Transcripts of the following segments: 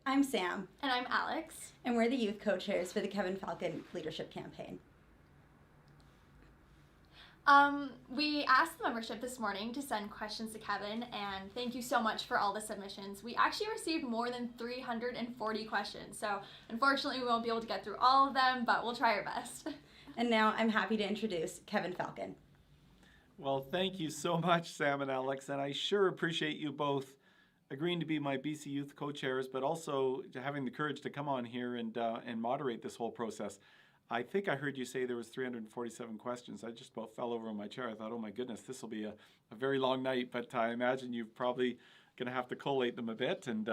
I'm Sam, And I'm Alex. and we're the youth co-chairs for the Kevin Falcon Leadership Campaign. We asked the membership this morning to send questions to Kevin, and thank you so much for all the submissions. We actually received more than 340 questions, so unfortunately we won't be able to get through all of them, but we'll try our best. And now I'm happy to introduce Kevin Falcon. Well, thank you so much, Sam and Alex, and I sure appreciate you both agreeing to be my BC Youth co-chairs, but also having the courage to come on here and moderate this whole process. I think I heard you say there was 347 questions. I just about fell over in my chair. I thought, oh my goodness, this will be a very long night, but I imagine you're probably going to have to collate them a bit and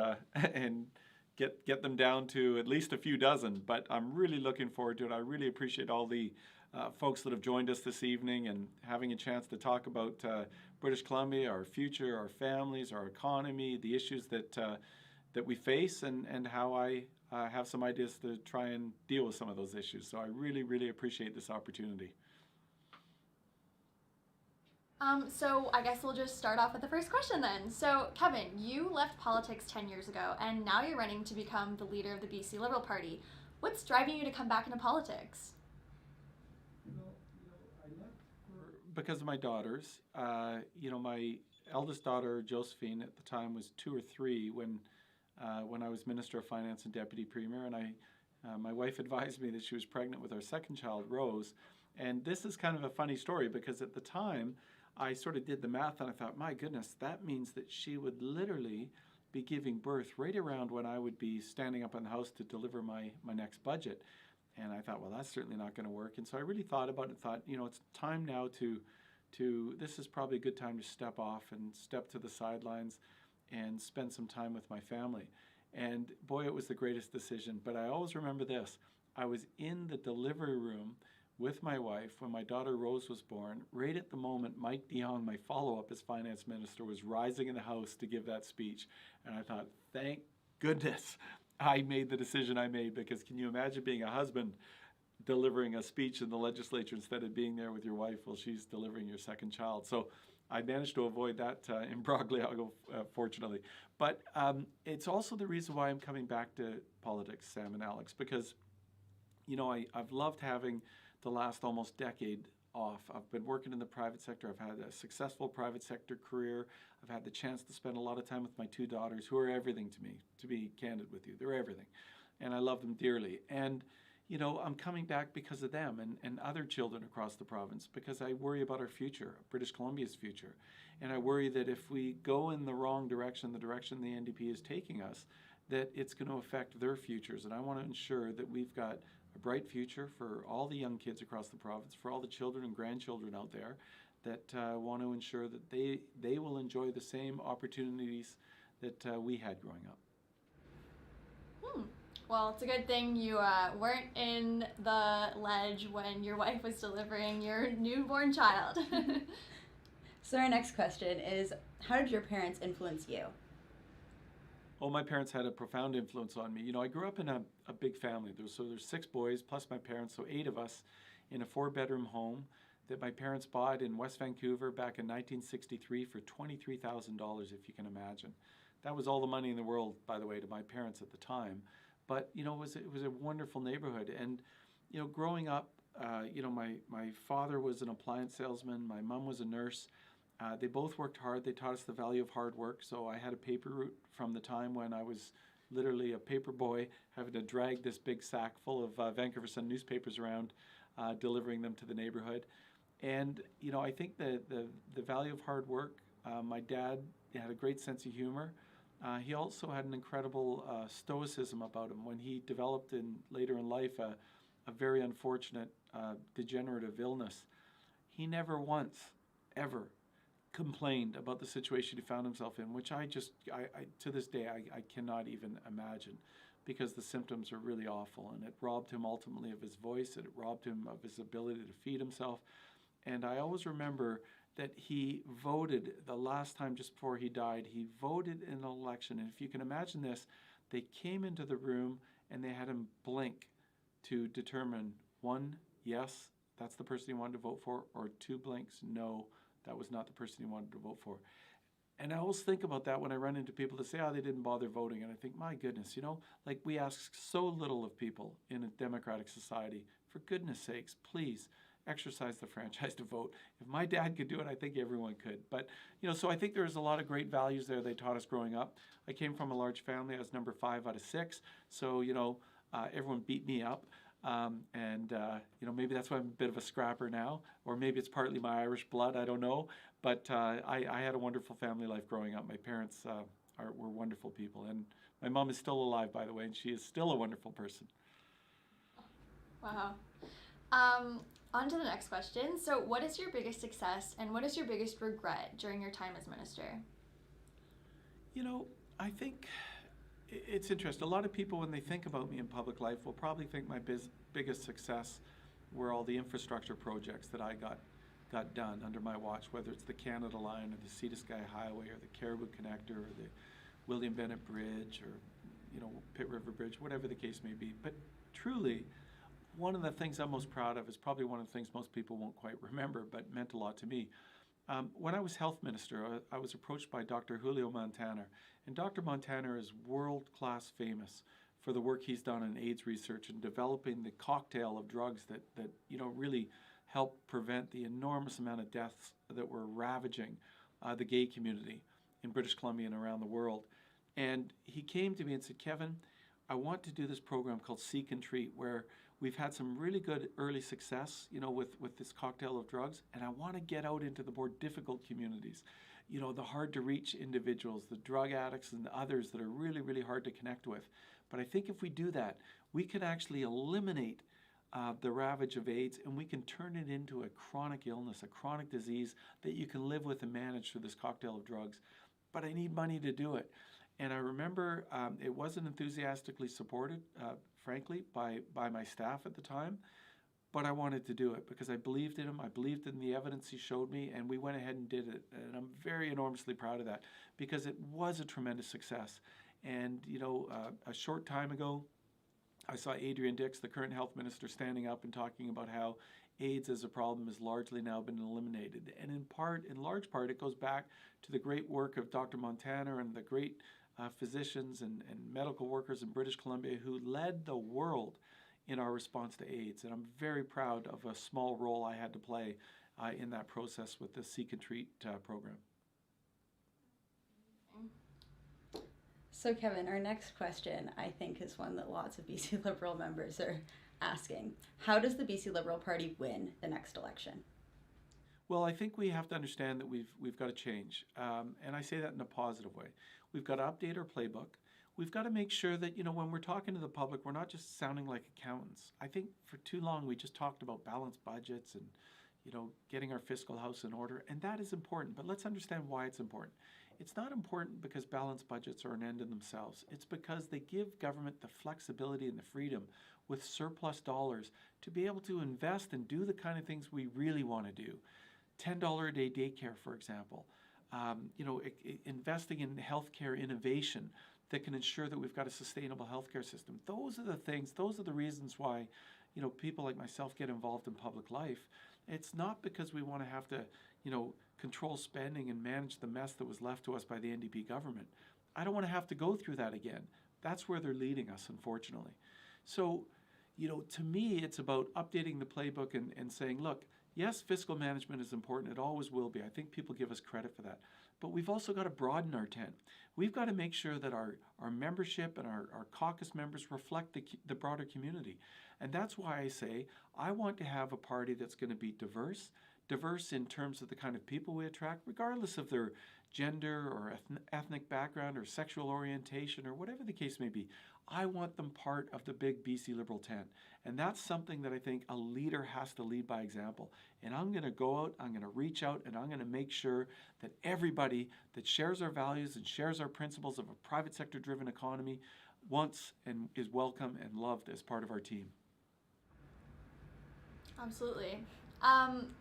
get them down to at least a few dozen. But I'm really looking forward to it. I really appreciate all the folks that have joined us this evening and having a chance to talk about British Columbia, our future, our families, our economy, the issues that we face, and how I have some ideas to try and deal with some of those issues. So I really, really appreciate this opportunity. So I guess we'll just start off with the first question then. So Kevin, you left politics 10 years ago, and now you're running to become the leader of the BC Liberal Party. What's driving you to come back into politics? I left because of my daughters. My eldest daughter, Josephine, at the time was 2 or 3 when I was Minister of Finance and Deputy Premier, and my wife advised me that she was pregnant with our second child, Rose. And this is kind of a funny story because at the time, I sort of did the math and I thought, my goodness, that means that she would literally be giving birth right around when I would be standing up in the House to deliver my next budget. And I thought, well, that's certainly not going to work. And so I really thought about it, thought, it's time now this is probably a good time to step off and step to the sidelines and spend some time with my family. And boy, it was the greatest decision. But I always remember this. I was in the delivery room with my wife when my daughter Rose was born. Right at the moment, Mike DeYoung, my follow-up as finance minister, was rising in the House to give that speech. And I thought, thank goodness I made the decision I made, because can you imagine being a husband delivering a speech in the legislature instead of being there with your wife while she's delivering your second child? So I managed to avoid that imbroglio, fortunately. But it's also the reason why I'm coming back to politics, Sam and Alex, because, I've loved having the last almost decade off. I've been working in the private sector. I've had a successful private sector career. I've had the chance to spend a lot of time with my 2 daughters, who are everything to me, to be candid with you. They're everything. And I love them dearly. And I'm coming back because of them and other children across the province, because I worry about our future, British Columbia's future. And I worry that if we go in the wrong direction, the direction the NDP is taking us, that it's going to affect their futures. And I want to ensure that we've got a bright future for all the young kids across the province, for all the children and grandchildren out there that want to ensure that they will enjoy the same opportunities that we had growing up. Well, it's a good thing you weren't in the ledge when your wife was delivering your newborn child. So our next question is, how did your parents influence you? Oh, my parents had a profound influence on me. I grew up in a big family. There's 6 boys plus my parents, so 8 of us in a 4-bedroom home that my parents bought in West Vancouver back in 1963 for $23,000, if you can imagine. That was all the money in the world, by the way, to my parents at the time. But, it was a wonderful neighborhood. And, growing up, my father was an appliance salesman. My mom was a nurse. They both worked hard. They taught us the value of hard work. So I had a paper route from the time when I was literally a paper boy, having to drag this big sack full of Vancouver Sun newspapers around, delivering them to the neighborhood. And, I think the value of hard work, my dad had a great sense of humor. He also had an incredible stoicism about him. When he developed later in life a very unfortunate degenerative illness, he never once, ever complained about the situation he found himself in, which I to this day, I cannot even imagine, because the symptoms are really awful, and it robbed him ultimately of his voice, and it robbed him of his ability to feed himself. And I always remember that he voted the last time just before he died. He voted in an election, and if you can imagine this, they came into the room and they had him blink to determine 1, yes, that's the person he wanted to vote for, or 2 blinks, no, that was not the person he wanted to vote for. And I always think about that when I run into people that say, oh, they didn't bother voting. And I think, my goodness, like we ask so little of people in a democratic society. For goodness sakes, please exercise the franchise to vote. If my dad could do it, I think everyone could. But, so I think there's a lot of great values there they taught us growing up. I came from a large family. I was number 5 out of 6. So, everyone beat me up. Maybe that's why I'm a bit of a scrapper now, or maybe it's partly my Irish blood, I don't know. But I had a wonderful family life growing up. My parents were wonderful people. And my mom is still alive, by the way, and she is still a wonderful person. Wow. On to the next question. So what is your biggest success and what is your biggest regret during your time as minister? I think it's interesting. A lot of people, when they think about me in public life, will probably think my biggest success were all the infrastructure projects that I got done under my watch, whether it's the Canada Line or the Sea to Sky Highway or the Caribou Connector or the William Bennett Bridge or, Pitt River Bridge, whatever the case may be. But truly, one of the things I'm most proud of is probably one of the things most people won't quite remember, but meant a lot to me. When I was health minister, I was approached by Dr. Julio Montana. And Dr. Montana is world-class famous for the work he's done in AIDS research and developing the cocktail of drugs that really help prevent the enormous amount of deaths that were ravaging the gay community in British Columbia and around the world. And he came to me and said, Kevin, I want to do this program called Seek and Treat, where we've had some really good early success, with this cocktail of drugs, and I want to get out into the more difficult communities, the hard-to-reach individuals, the drug addicts and the others that are really, really hard to connect with. But I think if we do that, we can actually eliminate the ravage of AIDS, and we can turn it into a chronic illness, a chronic disease that you can live with and manage through this cocktail of drugs. But I need money to do it. And I remember it wasn't enthusiastically supported, frankly, by my staff at the time, but I wanted to do it because I believed in him. I believed in the evidence he showed me, and we went ahead and did it. And I'm very enormously proud of that because it was a tremendous success. And, a short time ago, I saw Adrian Dix, the current health minister, standing up and talking about how AIDS as a problem has largely now been eliminated. And in large part, it goes back to the great work of Dr. Montana and the great physicians and medical workers in British Columbia who led the world in our response to AIDS. And I'm very proud of a small role I had to play in that process with the Seek and Treat program. So Kevin, our next question, I think, is one that lots of BC Liberal members are asking. How does the BC Liberal Party win the next election? Well, I think we have to understand that we've got to change. And I say that in a positive way. We've got to update our playbook. We've got to make sure that, when we're talking to the public, we're not just sounding like accountants. I think for too long we just talked about balanced budgets and, getting our fiscal house in order. And that is important. But let's understand why it's important. It's not important because balanced budgets are an end in themselves. It's because they give government the flexibility and the freedom with surplus dollars to be able to invest and do the kind of things we really want to do. $10 a day daycare, for example. Investing in healthcare innovation that can ensure that we've got a sustainable healthcare system. Those are the things, those are the reasons why, people like myself get involved in public life. It's not because we want to have to, control spending and manage the mess that was left to us by the NDP government. I don't want to have to go through that again. That's where they're leading us, unfortunately. So, to me, it's about updating the playbook and saying, look, yes, fiscal management is important. It always will be. I think people give us credit for that. But we've also got to broaden our tent. We've got to make sure that our membership and our caucus members reflect the broader community. And that's why I say I want to have a party that's going to be diverse in terms of the kind of people we attract, regardless of their gender or ethnic background or sexual orientation or whatever the case may be. I want them part of the big BC Liberal tent. And that's something that I think a leader has to lead by example. And I'm going to go out, I'm going to reach out, and I'm going to make sure that everybody that shares our values and shares our principles of a private sector driven economy wants and is welcome and loved as part of our team. Absolutely.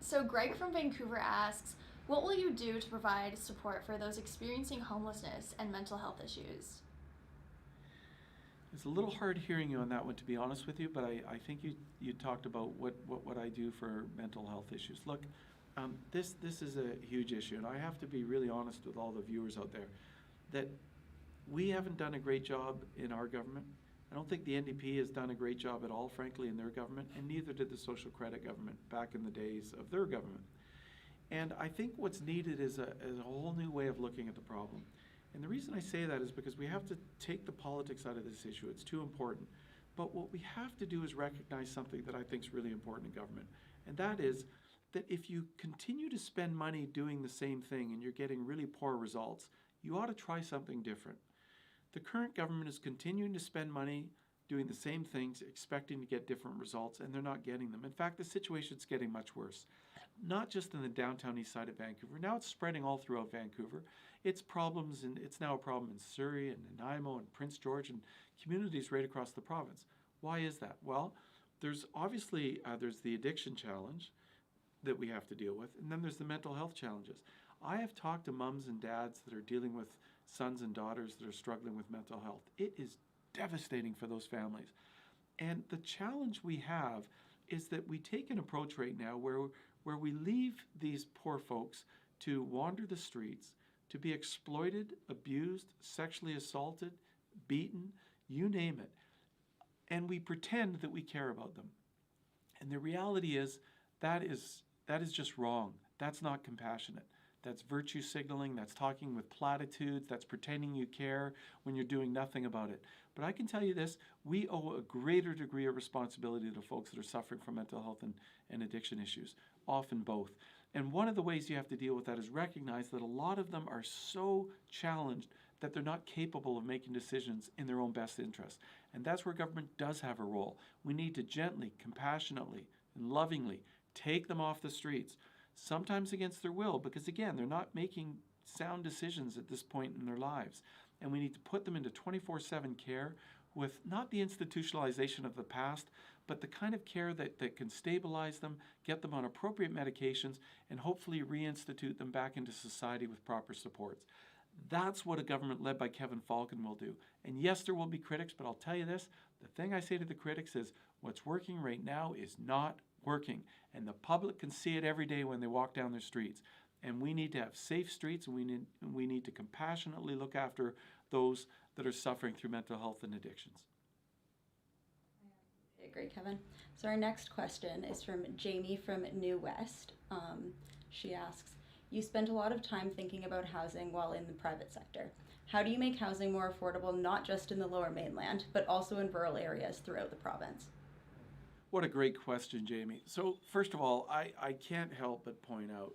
So Greg from Vancouver asks, what will you do to provide support for those experiencing homelessness and mental health issues? It's a little hard hearing you on that one, to be honest with you, but I think you talked about what I do for mental health issues. Look, This is a huge issue, and I have to be really honest with all the viewers out there that we haven't done a great job in our government. I don't think the NDP has done a great job at all, frankly, in their government, and neither did the Social Credit government back in the days of their government. And I think what's needed is a whole new way of looking at the problem. And the reason I say that is because we have to take the politics out of this issue. It's too important. But what we have to do is recognize something that I think is really important in government, and that is that if you continue to spend money doing the same thing and you're getting really poor results, you ought to try something different. The current government is continuing to spend money doing the same things, expecting to get different results, and they're not getting them. In fact, the situation's getting much worse. Not just in the downtown east side of Vancouver. Now it's spreading all throughout Vancouver. It's now a problem in Surrey and Nanaimo and Prince George and communities right across the province. Why is that? Well, there's obviously there's the addiction challenge that we have to deal with, and then there's the mental health challenges. I have talked to mums and dads that are dealing with sons and daughters that are struggling with mental health. It is devastating for those families. And the challenge we have is that we take an approach right now where we leave these poor folks to wander the streets, to be exploited, abused, sexually assaulted, beaten, you name it. And we pretend that we care about them. And the reality is that is just wrong. That's not compassionate. That's virtue signaling. That's talking with platitudes. That's pretending you care when you're doing nothing about it. But I can tell you this, we owe a greater degree of responsibility to folks that are suffering from mental health and addiction issues, often both. And one of the ways you have to deal with that is recognize that a lot of them are so challenged that they're not capable of making decisions in their own best interest. And that's where government does have a role. We need to gently, compassionately, and lovingly take them off the streets, sometimes against their will, because again, they're not making sound decisions at this point in their lives. And we need to put them into 24/7 care with not the institutionalization of the past, but the kind of care that can stabilize them, get them on appropriate medications, and hopefully reinstitute them back into society with proper supports. That's what a government led by Kevin Falcon will do. And yes, there will be critics, but I'll tell you this, the thing I say to the critics is what's working right now is not working. And the public can see it every day when they walk down their streets. And we need to have safe streets, and we need to compassionately look after those that are suffering through mental health and addictions. I agree, Kevin. So our next question is from Jamie from New West. She asks, you spend a lot of time thinking about housing while in the private sector. How do you make housing more affordable, not just in the Lower Mainland, but also in rural areas throughout the province? What a great question, Jamie. So first of all, I can't help but point out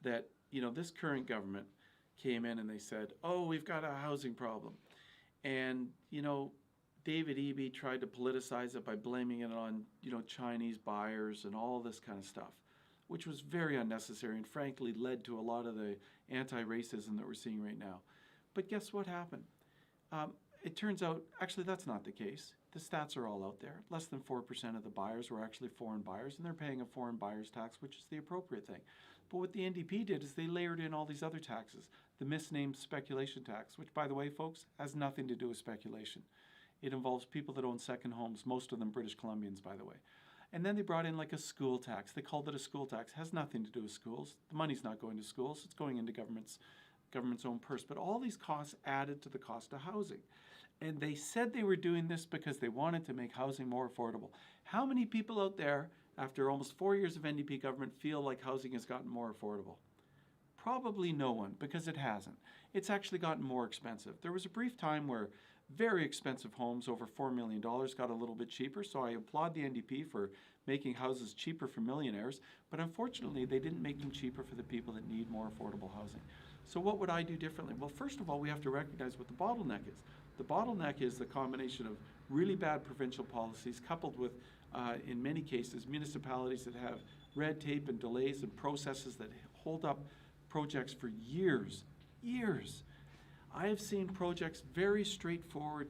that, this current government came in and they said, oh, we've got a housing problem. And, David Eby tried to politicize it by blaming it on, Chinese buyers and all this kind of stuff, which was very unnecessary and frankly led to a lot of the anti-racism that we're seeing right now. But guess what happened? It turns out, actually, that's not the case. The stats are all out there. Less than 4% of the buyers were actually foreign buyers, and they're paying a foreign buyer's tax, which is the appropriate thing. But what the NDP did is they layered in all these other taxes. The misnamed speculation tax, which, by the way, folks, has nothing to do with speculation. It involves people that own second homes, most of them British Columbians, by the way. And then they brought in like a school tax. They called it a school tax. It has nothing to do with schools. The money's not going to schools. It's going into government's own purse. But all these costs added to the cost of housing. And they said they were doing this because they wanted to make housing more affordable. How many people out there, after almost 4 years of NDP government, feel like housing has gotten more affordable? Probably no one, because it hasn't. It's actually gotten more expensive. There was a brief time where very expensive homes over $4 million got a little bit cheaper, so I applaud the NDP for making houses cheaper for millionaires, but unfortunately they didn't make them cheaper for the people that need more affordable housing. So what would I do differently? Well, first of all, we have to recognize what the bottleneck is. The bottleneck is the combination of really bad provincial policies coupled with, in many cases, municipalities that have red tape and delays and processes that hold up projects for years. I have seen projects, very straightforward,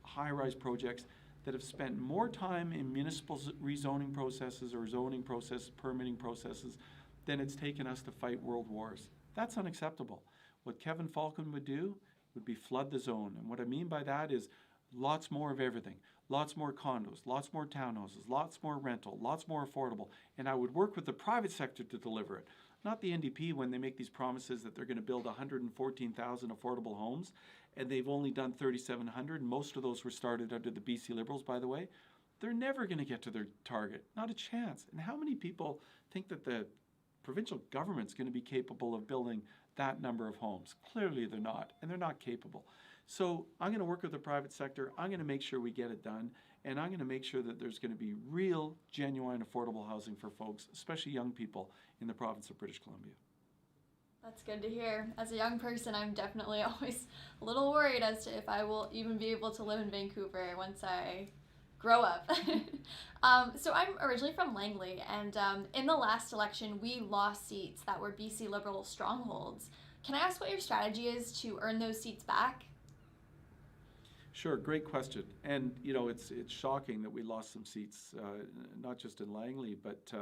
high-rise projects, that have spent more time in municipal rezoning processes or zoning processes, permitting processes, than it's taken us to fight world wars. That's unacceptable. What Kevin Falcon would do would be flood the zone. And what I mean by that is lots more of everything, lots more condos, lots more townhouses, lots more rental, lots more affordable. And I would work with the private sector to deliver it, not the NDP when they make these promises that they're going to build 114,000 affordable homes, and they've only done 3,700. Most of those were started under the BC Liberals, by the way. They're never going to get to their target, not a chance. And how many people think that the provincial government's going to be capable of building that number of homes? Clearly they're not, and they're not capable. So I'm going to work with the private sector. I'm going to make sure we get it done, and I'm going to make sure that there's going to be real, genuine, affordable housing for folks, especially young people in the province of British Columbia. That's good to hear. As a young person, I'm definitely always a little worried as to if I will even be able to live in Vancouver once I grow up. So I'm originally from Langley, and in the last election, we lost seats that were BC Liberal strongholds. Can I ask what your strategy is to earn those seats back? Sure, great question. And it's shocking that we lost some seats, not just in Langley, but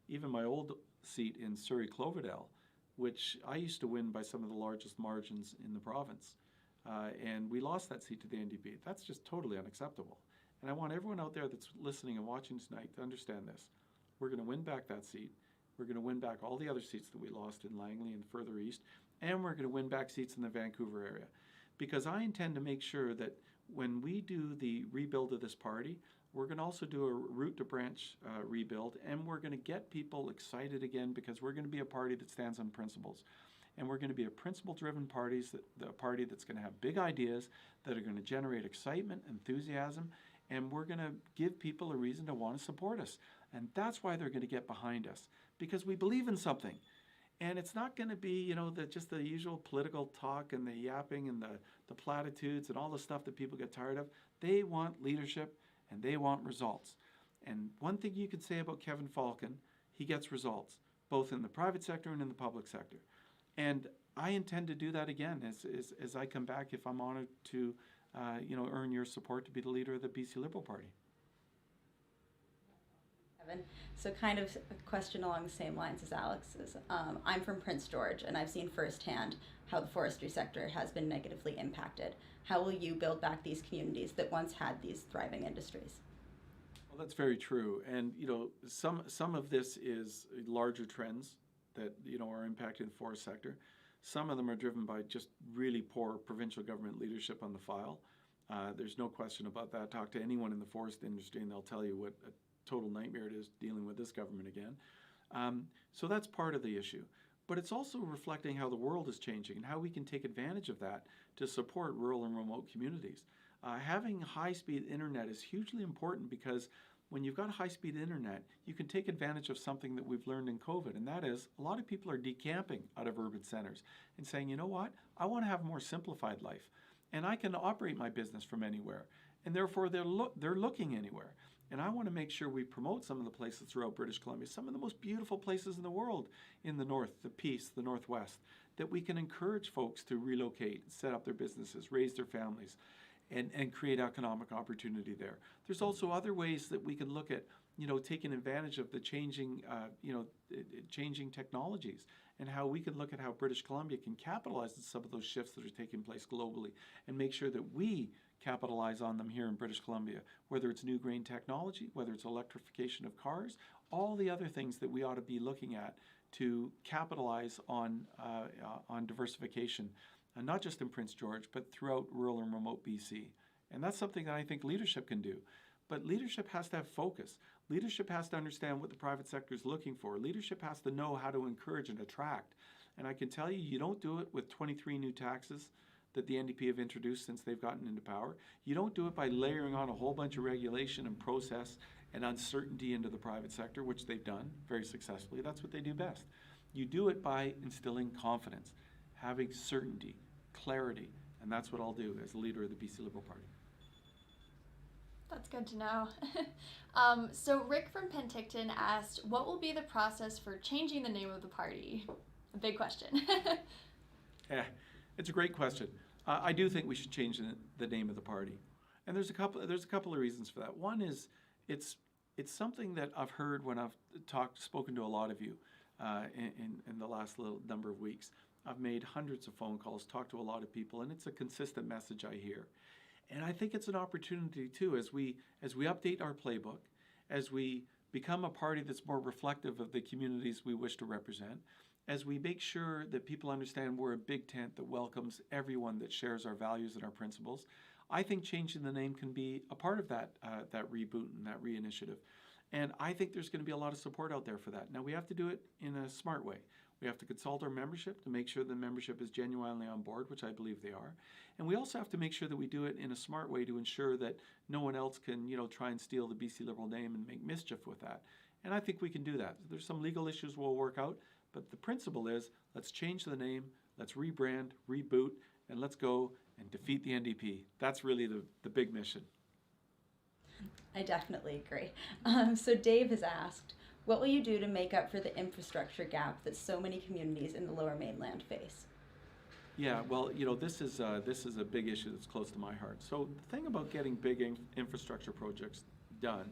even my old seat in Surrey Cloverdale, which I used to win by some of the largest margins in the province. And we lost that seat to the NDP. That's just totally unacceptable. And I want everyone out there that's listening and watching tonight to understand this. We're going to win back that seat. We're going to win back all the other seats that we lost in Langley and further east. And we're going to win back seats in the Vancouver area. Because I intend to make sure that when we do the rebuild of this party, we're going to also do a root to branch rebuild, and we're going to get people excited again because we're going to be a party that stands on principles. And we're going to be a principle-driven party that's going to have big ideas that are going to generate excitement, enthusiasm, and we're going to give people a reason to want to support us. And that's why they're going to get behind us, because we believe in something. And it's not going to be, just the usual political talk and the yapping and the platitudes and all the stuff that people get tired of. They want leadership and they want results. And one thing you could say about Kevin Falcon, he gets results, both in the private sector and in the public sector. And I intend to do that again as I come back, if I'm honored to, earn your support to be the leader of the BC Liberal Party. So kind of a question along the same lines as Alex's. I'm from Prince George, and I've seen firsthand how the forestry sector has been negatively impacted. How will you build back these communities that once had these thriving industries? Well, that's very true. And, some of this is larger trends that, are impacting the forest sector. Some of them are driven by just really poor provincial government leadership on the file. There's no question about that. Talk to anyone in the forest industry and they'll tell you what a total nightmare it is dealing with this government again. So that's part of the issue. But it's also reflecting how the world is changing and how we can take advantage of that to support rural and remote communities. Having high-speed internet is hugely important because when you've got high-speed internet, you can take advantage of something that we've learned in COVID, and that is a lot of people are decamping out of urban centers and saying, you know what, I want to have a more simplified life, and I can operate my business from anywhere, and therefore they're looking anywhere. And I want to make sure we promote some of the places throughout British Columbia, some of the most beautiful places in the world, in the north, the Peace, the Northwest, that we can encourage folks to relocate, set up their businesses, raise their families, and create economic opportunity there. There's also other ways that we can look at, taking advantage of the changing technologies and how we can look at how British Columbia can capitalize on some of those shifts that are taking place globally and make sure that we capitalize on them here in British Columbia, whether it's new grain technology, whether it's electrification of cars, all the other things that we ought to be looking at to capitalize on diversification, not just in Prince George, but throughout rural and remote BC. And that's something that I think leadership can do. But leadership has to have focus. Leadership has to understand what the private sector is looking for. Leadership has to know how to encourage and attract. And I can tell you, you don't do it with 23 new taxes that the NDP have introduced since they've gotten into power. You don't do it by layering on a whole bunch of regulation and process and uncertainty into the private sector, which they've done very successfully. That's what they do best. You do it by instilling confidence, having certainty, clarity, and that's what I'll do as the leader of the BC Liberal Party. That's good to know. So Rick from Penticton asked, what will be the process for changing the name of the party? A big question. Yeah, it's a great question. I do think we should change the name of the party, and there's a couple of reasons for that. One is it's something that I've heard when I've spoken to a lot of you in the last little number of weeks. I've made hundreds of phone calls, talked to a lot of people, and it's a consistent message I hear. And I think it's an opportunity too, as we update our playbook, as we become a party that's more reflective of the communities we wish to represent, as we make sure that people understand we're a big tent that welcomes everyone that shares our values and our principles. I think changing the name can be a part of that reboot and that reinitiative. And I think there's going to be a lot of support out there for that. Now, we have to do it in a smart way. We have to consult our membership to make sure the membership is genuinely on board, which I believe they are. And we also have to make sure that we do it in a smart way to ensure that no one else can, try and steal the BC Liberal name and make mischief with that. And I think we can do that. There's some legal issues we'll work out, but the principle is let's change the name, let's rebrand, reboot, and let's go and defeat the NDP. That's really the big mission. I definitely agree. So Dave has asked, what will you do to make up for the infrastructure gap that so many communities in the Lower Mainland face? Yeah, well, this is a big issue that's close to my heart. So the thing about getting big infrastructure projects done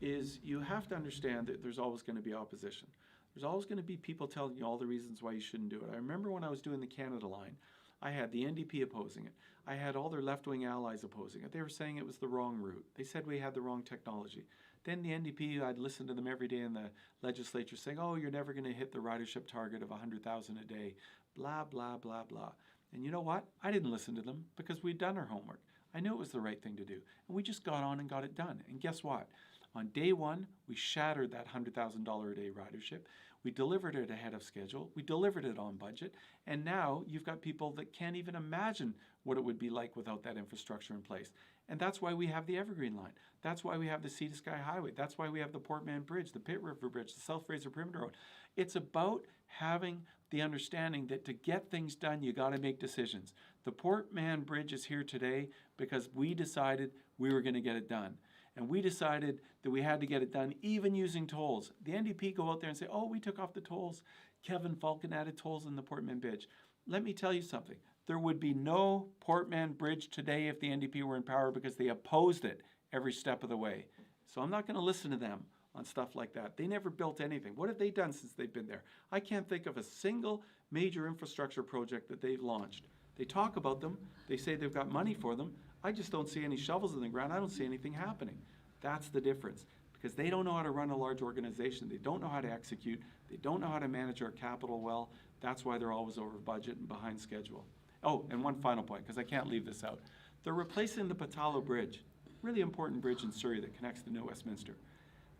is you have to understand that there's always going to be opposition. There's always going to be people telling you all the reasons why you shouldn't do it. I remember when I was doing the Canada line, I had the NDP opposing it. I had all their left-wing allies opposing it. They were saying it was the wrong route. They said we had the wrong technology. Then the NDP, I'd listen to them every day in the legislature saying, oh, you're never going to hit the ridership target of 100,000 a day, blah, blah, blah, blah. And you know what? I didn't listen to them because we'd done our homework. I knew it was the right thing to do. And we just got on and got it done. And guess what? On day one, we shattered that $100,000 a day ridership. We delivered it ahead of schedule. We delivered it on budget. And now you've got people that can't even imagine what it would be like without that infrastructure in place. And that's why we have the Evergreen Line. That's why we have the Sea to Sky Highway. That's why we have the Port Mann Bridge, the Pitt River Bridge, the South Fraser Perimeter Road. It's about having the understanding that to get things done, you got to make decisions. The Port Mann Bridge is here today because we decided we were going to get it done. And we decided that we had to get it done even using tolls. The NDP go out there and say, oh, we took off the tolls. Kevin Falcon added tolls in the Port Mann Bridge. Let me tell you something. There would be no Port Mann Bridge today if the NDP were in power because they opposed it every step of the way. So I'm not going to listen to them on stuff like that. They never built anything. What have they done since they've been there? I can't think of a single major infrastructure project that they've launched. They talk about them. They say they've got money for them. I just don't see any shovels in the ground. I don't see anything happening. That's the difference, because they don't know how to run a large organization. They don't know how to execute. They don't know how to manage our capital well. That's why they're always over budget and behind schedule. Oh, and one final point, because I can't leave this out. They're replacing the Patalo Bridge, really important bridge in Surrey that connects to New Westminster.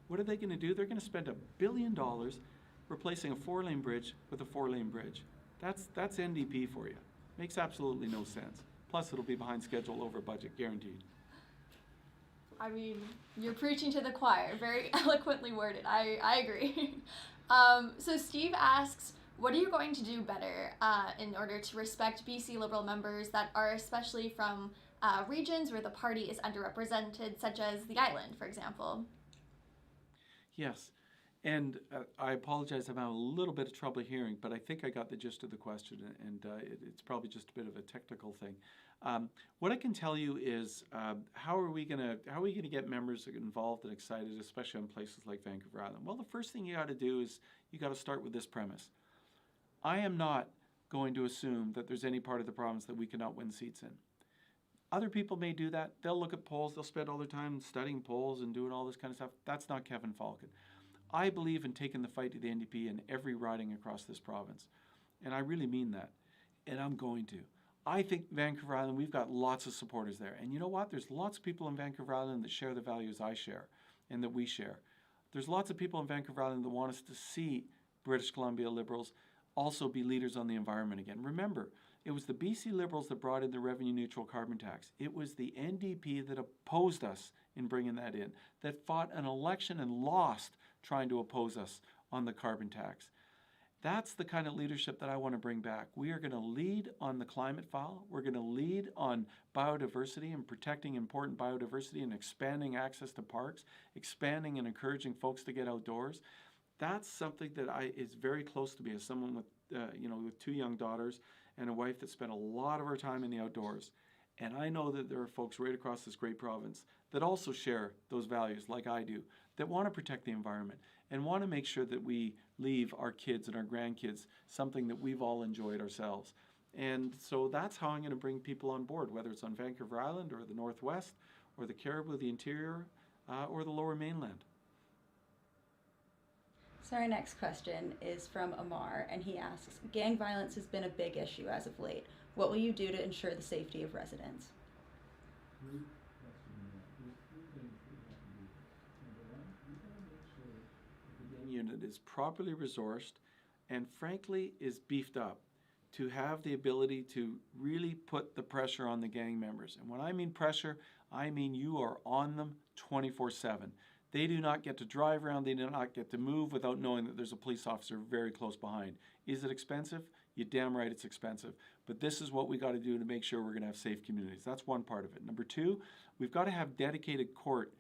What are they going to do? They're going to spend $1 billion replacing a 4-lane bridge with a 4-lane bridge. That's NDP for you. Makes absolutely no sense. Plus, it'll be behind schedule, over budget, guaranteed. I mean, you're preaching to the choir. Very eloquently worded. I agree. So Steve asks, what are you going to do better in order to respect BC Liberal members that are especially from regions where the party is underrepresented, such as the island, for example? Yes. And I apologize, I'm having a little bit of trouble hearing, but I think I got the gist of the question, and it's probably just a bit of a technical thing. What I can tell you is how are we gonna get members involved and excited, especially on places like Vancouver Island? Well, the first thing you got to do is you got to start with this premise. I am not going to assume that there's any part of the province that we cannot win seats in. Other people may do that. They'll look at polls. They'll spend all their time studying polls and doing all this kind of stuff. That's not Kevin Falcon. I believe in taking the fight to the NDP in every riding across this province. And I really mean that. And I'm going to. I think Vancouver Island, we've got lots of supporters there. And you know what? There's lots of people in Vancouver Island that share the values I share and that we share. There's lots of people in Vancouver Island that want us to see British Columbia Liberals also be leaders on the environment again. Remember, it was the BC Liberals that brought in the revenue neutral carbon tax. It was the NDP that opposed us in bringing that in, that fought an election and lost trying to oppose us on the carbon tax. That's the kind of leadership that I want to bring back. We are going to lead on the climate file. We're going to lead on biodiversity and protecting important biodiversity and expanding access to parks, expanding and encouraging folks to get outdoors. That's something that is very close to me as someone with, with 2 young daughters and a wife that spent a lot of her time in the outdoors. And I know that there are folks right across this great province that also share those values like I do, that want to protect the environment and want to make sure that we leave our kids and our grandkids something that we've all enjoyed ourselves. And so that's how I'm going to bring people on board, whether it's on Vancouver Island or the Northwest or the Cariboo, the interior, or the Lower Mainland. So our next question is from Amar, and he asks, gang violence has been a big issue as of late. What will you do to ensure the safety of residents? Unit is properly resourced and frankly is beefed up to have the ability to really put the pressure on the gang members. And when I mean pressure, I mean you are on them 24/7. They do not get to drive around, they do not get to move without knowing that there's a police officer very close behind. Is it expensive? You're damn right it's expensive. But this is what we got to do to make sure we're going to have safe communities. That's one part of it. Number two, we've got to have dedicated court.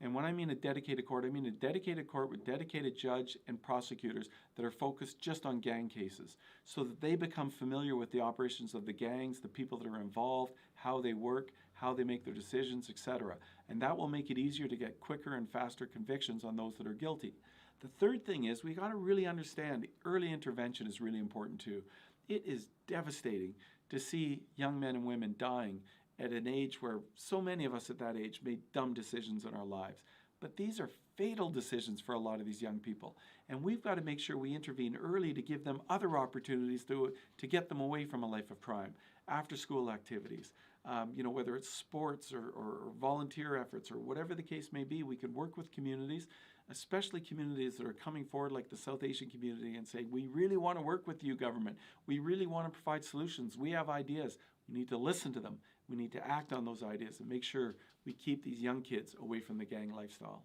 And when I mean a dedicated court, I mean a dedicated court with dedicated judge and prosecutors that are focused just on gang cases so that they become familiar with the operations of the gangs, the people that are involved, how they work, how they make their decisions, etc. And that will make it easier to get quicker and faster convictions on those that are guilty. The third thing is we got to really understand early intervention is really important too. It is devastating to see young men and women dying at an age where so many of us at that age made dumb decisions in our lives. But these are fatal decisions for a lot of these young people. And we've got to make sure we intervene early to give them other opportunities to get them away from a life of crime. After school activities, whether it's sports or volunteer efforts or whatever the case may be, we can work with communities, especially communities that are coming forward like the South Asian community and say, we really want to work with you, government. We really want to provide solutions. We have ideas. We need to listen to them. We need to act on those ideas and make sure we keep these young kids away from the gang lifestyle.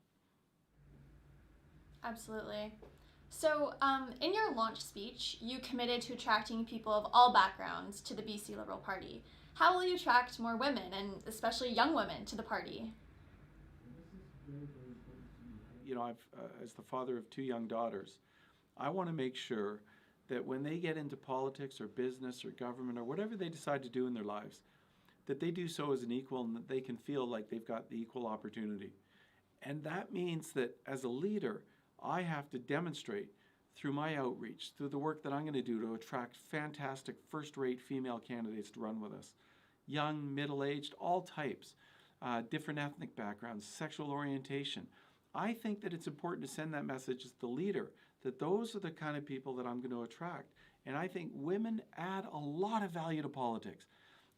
Absolutely. So in your launch speech, you committed to attracting people of all backgrounds to the BC Liberal Party. How will you attract more women, and especially young women, to the party? As the father of two young daughters, I want to make sure that when they get into politics or business or government or whatever they decide to do in their lives, that they do so as an equal and that they can feel like they've got the equal opportunity. And that means that as a leader, I have to demonstrate through my outreach, through the work that I'm going to do to attract fantastic first-rate female candidates to run with us. Young, middle-aged, all types, different ethnic backgrounds, sexual orientation. I think that it's important to send that message as the leader, that those are the kind of people that I'm going to attract. And I think women add a lot of value to politics.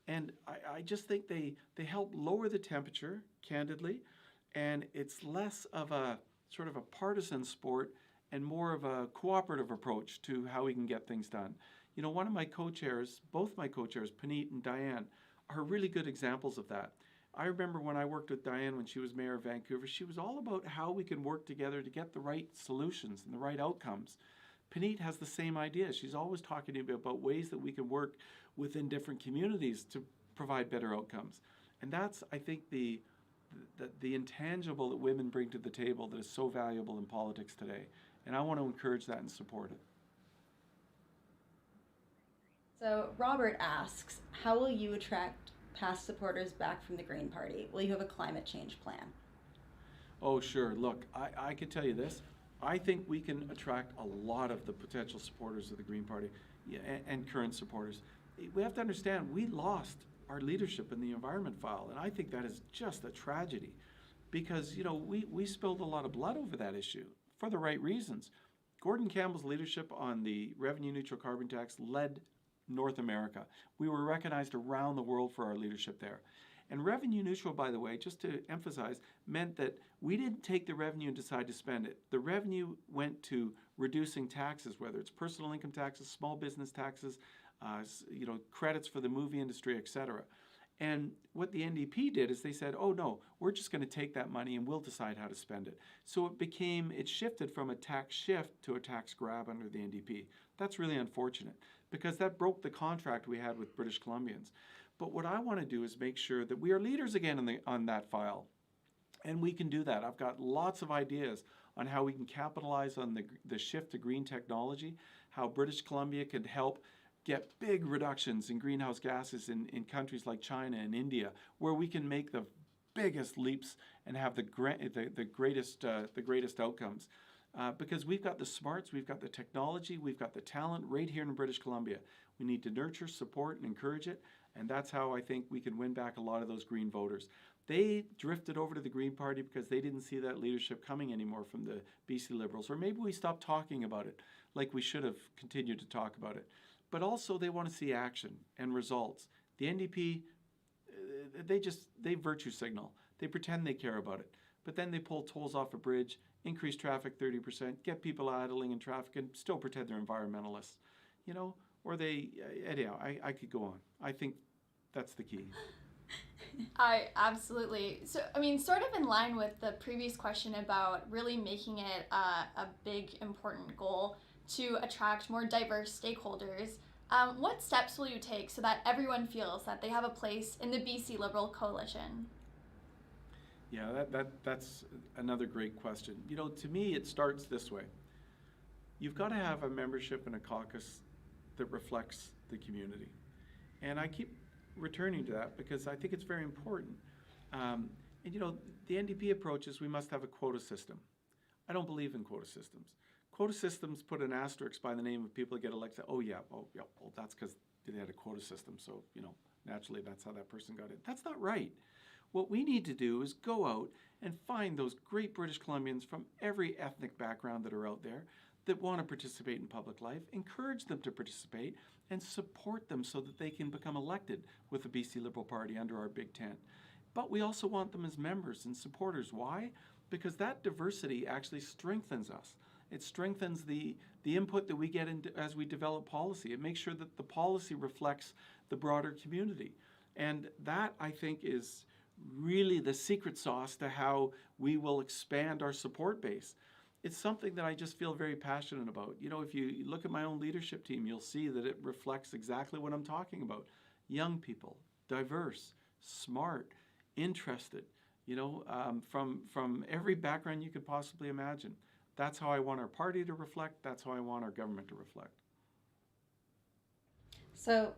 And I just think they help lower the temperature, candidly, and it's less of a sort of a partisan sport and more of a cooperative approach to how we can get things done. You know, one of my co-chairs, both my co-chairs, Puneet and Diane, are really good examples of that. I remember when I worked with Diane when she was mayor of Vancouver, she was all about how we can work together to get the right solutions and the right outcomes. Puneet has the same idea. She's always talking to me about ways that we can work within different communities to provide better outcomes. And that's, I think, the intangible that women bring to the table that is so valuable in politics today. And I want to encourage that and support it. So Robert asks, how will you attract past supporters back from the Green Party? Will you have a climate change plan? Oh, sure. Look, I can tell you this. I think we can attract a lot of the potential supporters of the Green Party and current supporters. We have to understand we lost our leadership in the environment file, and I think that is just a tragedy because, you know, we spilled a lot of blood over that issue for the right reasons. Gordon Campbell's leadership on the revenue neutral carbon tax led North America. We were recognized around the world for our leadership there. And revenue neutral, by the way, just to emphasize, meant that we didn't take the revenue and decide to spend it. The revenue went to reducing taxes, whether it's personal income taxes, small business taxes, credits for the movie industry, etc. And what the NDP did is they said, oh no, we're just going to take that money and we'll decide how to spend it. So it shifted from a tax shift to a tax grab under the NDP. That's really unfortunate because that broke the contract we had with British Columbians. But what I want to do is make sure that we are leaders again on that file. And we can do that. I've got lots of ideas on how we can capitalize on the shift to green technology, how British Columbia could help get big reductions in greenhouse gases in countries like China and India, where we can make the biggest leaps and have the greatest outcomes. Because we've got the smarts, we've got the technology, we've got the talent right here in British Columbia. We need to nurture, support, and encourage it. And that's how I think we can win back a lot of those Green voters. They drifted over to the Green Party because they didn't see that leadership coming anymore from the BC Liberals. Or maybe we stopped talking about it like we should have continued to talk about it. But also they want to see action and results. The NDP, they virtue signal. They pretend they care about it. But then they pull tolls off a bridge, increase traffic 30%, get people idling in traffic, and still pretend they're environmentalists. Or they, anyhow, I could go on. I think that's the key. Absolutely. So, sort of in line with the previous question about really making it a big, important goal to attract more diverse stakeholders, what steps will you take so that everyone feels that they have a place in the BC Liberal Coalition? Yeah, that's another great question. To me, it starts this way. You've got to have a membership in a caucus that reflects the community. And I keep returning to that because I think it's very important. The NDP approach is we must have a quota system. I don't believe in quota systems. Quota systems put an asterisk by the name of people that get elected. Well, that's because they had a quota system, so, naturally that's how that person got in. That's not right. What we need to do is go out and find those great British Columbians from every ethnic background that are out there that want to participate in public life, encourage them to participate, and support them so that they can become elected with the BC Liberal Party under our big tent. But we also want them as members and supporters. Why? Because that diversity actually strengthens us. It strengthens the input that we get into as we develop policy. It makes sure that the policy reflects the broader community. And that, I think, is really the secret sauce to how we will expand our support base. It's something that I just feel very passionate about. If you look at my own leadership team, you'll see that it reflects exactly what I'm talking about. Young people, diverse, smart, interested, from every background you could possibly imagine. That's how I want our party to reflect. That's how I want our government to reflect. So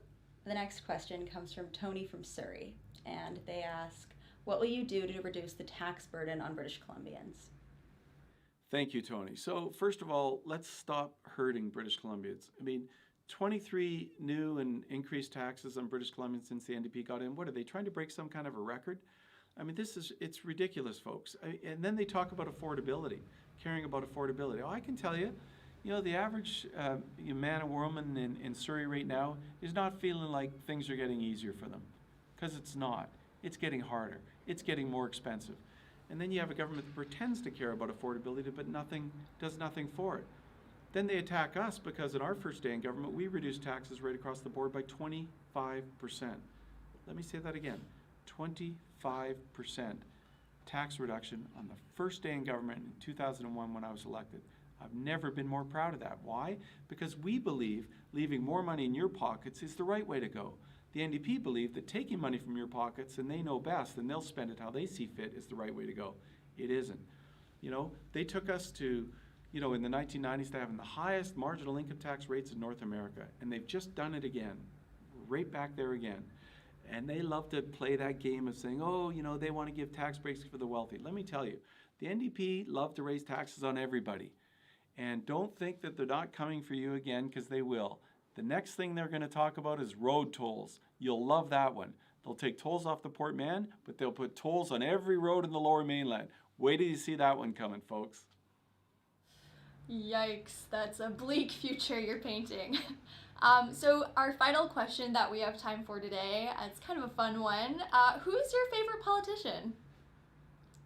the next question comes from Tony from Surrey, and they ask, what will you do to reduce the tax burden on British Columbians? Thank you, Tony. So first of all, let's stop hurting British Columbians. 23 new and increased taxes on British Columbians since the NDP got in. What are they trying to break some kind of a record? It's ridiculous, folks. And then they talk about affordability, caring about affordability. I can tell you, the average man or woman in Surrey right now is not feeling like things are getting easier for them, because it's not. It's getting harder. It's getting more expensive. And then you have a government that pretends to care about affordability but does nothing for it. Then they attack us because in our first day in government, we reduced taxes right across the board by 25%. Let me say that again, 25% tax reduction on the first day in government in 2001 when I was elected. I've never been more proud of that. Why? Because we believe leaving more money in your pockets is the right way to go. The NDP believe that taking money from your pockets, and they know best, and they'll spend it how they see fit, is the right way to go. It isn't. They took us to, in the 1990s to having the highest marginal income tax rates in North America, and they've just done it again, right back there again. And they love to play that game of saying, they want to give tax breaks for the wealthy. Let me tell you, the NDP love to raise taxes on everybody. And don't think that they're not coming for you again, because they will. The next thing they're going to talk about is road tolls. You'll love that one. They'll take tolls off the Port Mann, but they'll put tolls on every road in the Lower Mainland. Wait till you see that one coming, folks. Yikes, that's a bleak future you're painting. So our final question that we have time for today, it's kind of a fun one. Who's your favorite politician?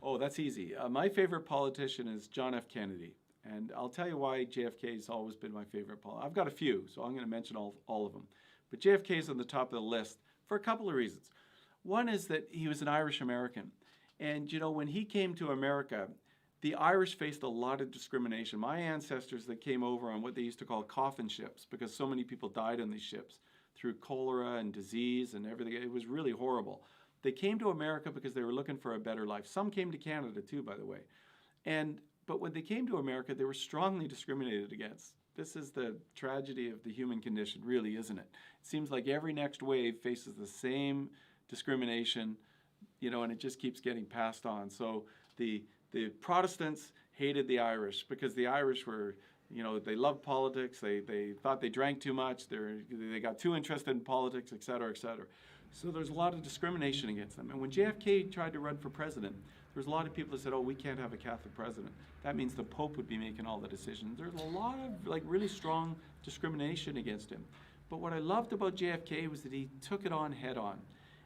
Oh, that's easy. My favorite politician is John F. Kennedy. And I'll tell you why JFK has always been my favorite politician. I've got a few, so I'm going to mention all of them. But JFK is on the top of the list for a couple of reasons. One is that he was an Irish American. And, when he came to America, the Irish faced a lot of discrimination. My ancestors that came over on what they used to call coffin ships, because so many people died on these ships through cholera and disease and everything. It was really horrible. They came to America because they were looking for a better life. Some came to Canada too, by the way. But when they came to America, they were strongly discriminated against. This is the tragedy of the human condition, really, isn't it? It seems like every next wave faces the same discrimination, and it just keeps getting passed on. So the Protestants hated the Irish because the Irish were they love politics, they thought they drank too much, they got too interested in politics, et cetera, et cetera. So there's a lot of discrimination against them. And when JFK tried to run for president, there was a lot of people that said, oh, we can't have a Catholic president. That means the Pope would be making all the decisions. There's a lot of really strong discrimination against him. But what I loved about JFK was that he took it on head on.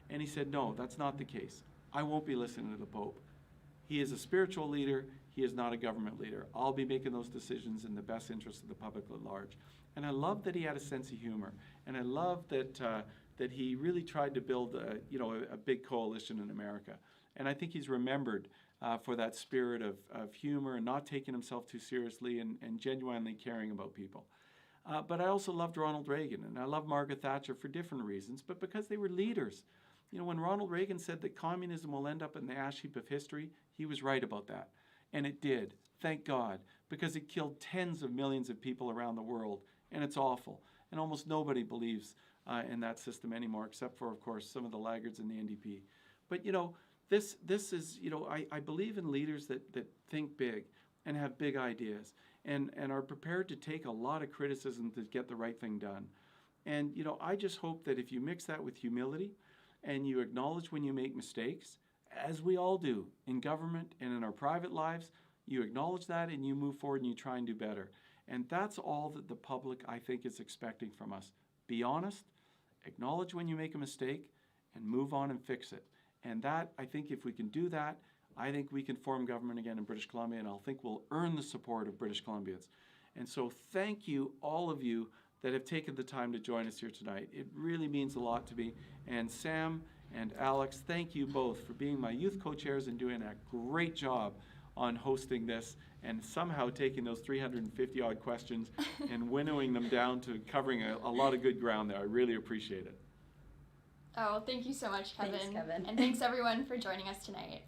And he said, no, that's not the case. I won't be listening to the Pope. He is a spiritual leader. He is not a government leader. I'll be making those decisions in the best interest of the public at large. And I love that he had a sense of humor. And I love that that he really tried to build a big coalition in America. And I think he's remembered for that spirit of humor and not taking himself too seriously and genuinely caring about people. But I also loved Ronald Reagan, and I love Margaret Thatcher for different reasons, but because they were leaders. When Ronald Reagan said that communism will end up in the ash heap of history, he was right about that. And it did, thank God, because it killed tens of millions of people around the world, and it's awful. And almost nobody believes in that system anymore, except for, of course, some of the laggards in the NDP. But, this is, I believe in leaders that think big and have big ideas and are prepared to take a lot of criticism to get the right thing done. And, I just hope that if you mix that with humility and you acknowledge when you make mistakes, as we all do in government and in our private lives, you acknowledge that and you move forward and you try and do better. And that's all that the public, I think, is expecting from us. Be honest, acknowledge when you make a mistake, and move on and fix it. And that, I think if we can do that, I think we can form government again in British Columbia, and I think we'll earn the support of British Columbians. And so thank you, all of you, that have taken the time to join us here tonight. It really means a lot to me. And Sam and Alex, thank you both for being my youth co-chairs and doing a great job on hosting this and somehow taking those 350 odd questions and winnowing them down to covering a lot of good ground there. I really appreciate it. Oh, thank you so much, Kevin. Thanks, Kevin. And thanks everyone for joining us tonight.